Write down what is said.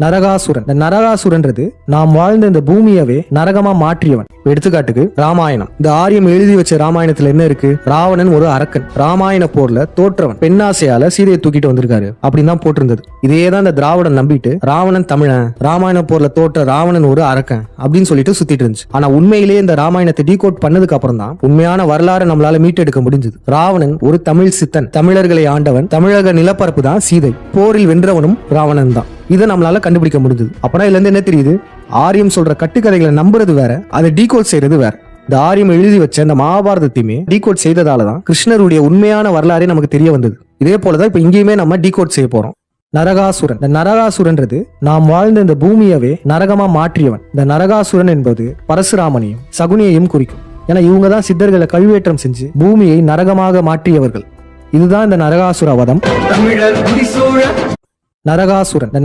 நரகாசுரன். இந்த நரகாசுரன்றது நாம் வாழ்ந்த இந்த பூமியவே நரகமா மாற்றியவன். எடுத்துக்காட்டுக்கு ராமாயணம். இந்த ஆரியம் எழுதி வச்ச ராமாயணத்துல என்ன இருக்கு? ராவணன் ஒரு அரக்கன், ராமாயண போர்ல தோற்றவன், பெண்ணாசையால சீதையை தூக்கிட்டு வந்திருக்காரு அப்படின்னு தான் போட்டிருந்தது. இதேதான் இந்த திராவிடன் நம்பிட்டு ராவணன் தமிழன், ராமாயண போர்ல தோற்ற ராவணன் ஒரு அரக்கன் அப்படின்னு சொல்லிட்டு சுத்திட்டு இருந்துச்சு. ஆனா உண்மையிலேயே இந்த ராமாயணத்தை டீகோட் பண்ணதுக்கு அப்புறம் தான் உண்மையான வரலாறு நம்மளால மீட்டெடுக்க முடிஞ்சது. ராவணன் ஒரு தமிழ் சித்தன், தமிழர்களை ஆண்டவன், தமிழக நிலப்பரப்பு தான் சீதை, போரில் வென்றவனும் ராவணன் தான். இதை நம்மளால கண்டுபிடிக்க முடிஞ்சது. அப்பனா இதுல இருந்து என்ன தெரியுது? ஆரியம் சொல்ற கட்டுக்கதைகளை நம்புறது வேற, அதை டீகோட் செய்யறது வேற. இந்த ஆரியம் எழுதி வச்ச இந்த மகாபாரதத்தையுமே டீகோட் செய்ததாலதான் கிருஷ்ணருடைய உண்மையான வரலாறே நமக்கு தெரிய வந்தது. இதே போலதான் இப்ப இங்கேயுமே நம்ம டீகோட் செய்ய போறோம். நரகாசுரன். இந்த நரகாசுரன்றது நாம் வாழ்ந்த இந்த பூமியவே நரகமா மாற்றியவன். இந்த நரகாசுரன் என்பது பரசுராமனையும் சகுனியையும் குறிக்கும். ஏன்னா இவங்க தான் சித்தர்களை கழுவேற்றம் செஞ்சு பூமியை நரகமாக மாற்றியவர்கள். இதுதான் இந்த நரகாசுர வதம். நரகாசுரன். இந்த